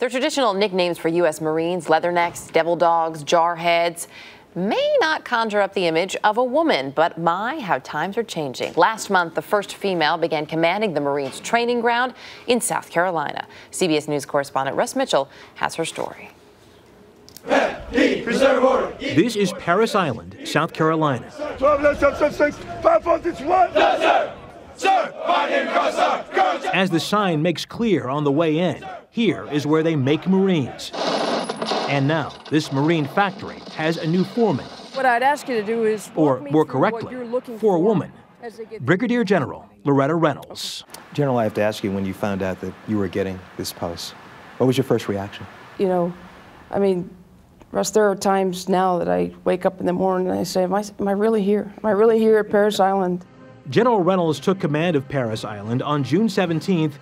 They're traditional nicknames for U.S. Marines: leathernecks, devil dogs, jarheads. May not conjure up the image of a woman, but my, how times are changing. Last month, the first female began commanding the Marines training ground in South Carolina. CBS News correspondent Russ Mitchell has her story. This is Parris Island, South Carolina. As the sign makes clear on the way in, here is where they make Marines. And now, this Marine factory has a new foreman. What I'd ask you to do is, or more correctly, for a woman, Brigadier General Loretta Reynolds. General, I have to ask you, when you found out that you were getting this post, what was your first reaction? You know, I mean, Russ, there are times now that I wake up in the morning and I say, am I really here? Am I really here at Parris Island? General Reynolds took command of Parris Island on June 17th,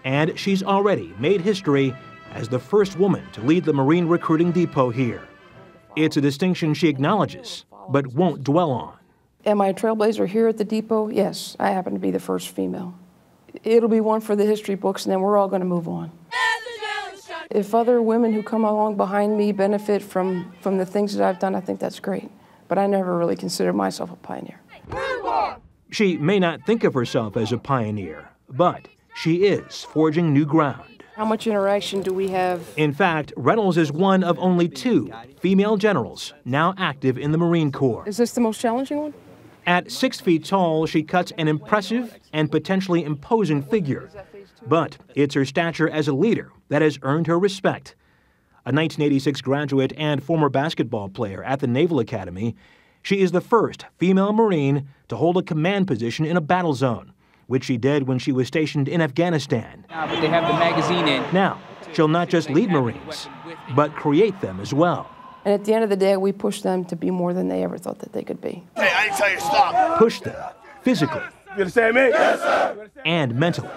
and she's already made history as the first woman to lead the Marine recruiting depot here. It's a distinction she acknowledges, but won't dwell on. Am I a trailblazer here at the depot? Yes, I happen to be the first female. It'll be one for the history books, and then we're all going to move on. If other women who come along behind me benefit from the things that I've done, I think that's great. But I never really considered myself a pioneer. She may not think of herself as a pioneer, but she is forging new ground. How much interaction do we have? In fact, Reynolds is one of only 2 female generals now active in the Marine Corps. Is this the most challenging one? At 6 feet tall, she cuts an impressive and potentially imposing figure. But it's her stature as a leader that has earned her respect. A 1986 graduate and former basketball player at the Naval Academy, she is the first female Marine to hold a command position in a battle zone, which she did when she was stationed in Afghanistan. But they have the magazine in. Now, she'll not just lead Marines, but create them as well. And at the end of the day, we push them to be more than they ever thought that they could be. Hey, I didn't tell you to stop. Push them physically. You understand me? Yes, sir. And mentally.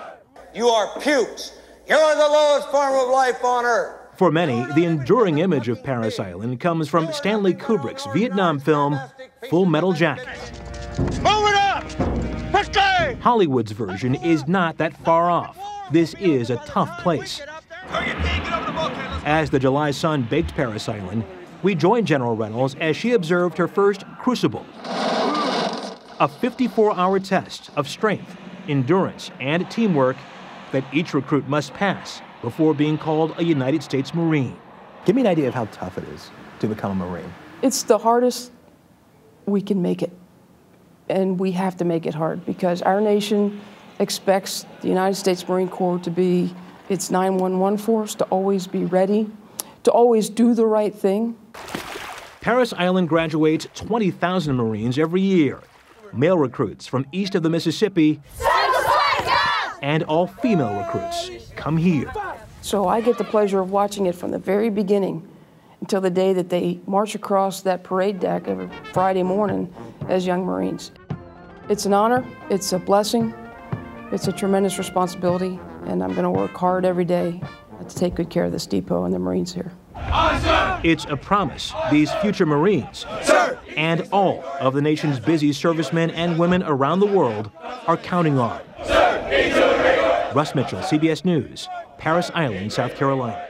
You are pukes. You're the lowest form of life on earth. For many, the enduring image of Parris Island comes from Stanley Kubrick's Vietnam film, Full Metal Jacket. Move it up! Quickly! Hollywood's version is not that far off. This is a tough place. As the July sun baked Parris Island, we joined General Reynolds as she observed her first crucible, a 54-hour test of strength, endurance, and teamwork that each recruit must pass before being called a United States Marine. Give me an idea of how tough it is to become a Marine. It's the hardest we can make it. And we have to make it hard because our nation expects the United States Marine Corps to be its 911 force, to always be ready, to always do the right thing. Parris Island graduates 20,000 Marines every year. Male recruits from east of the Mississippi and all female recruits come here. So I get the pleasure of watching it from the very beginning until the day that they march across that parade deck every Friday morning as young Marines. It's an honor, it's a blessing, it's a tremendous responsibility, and I'm going to work hard every day to take good care of this depot and the Marines here. It's a promise these future Marines and all of the nation's busy servicemen and women around the world are counting on. Russ Mitchell, CBS News, Parris Island, South Carolina.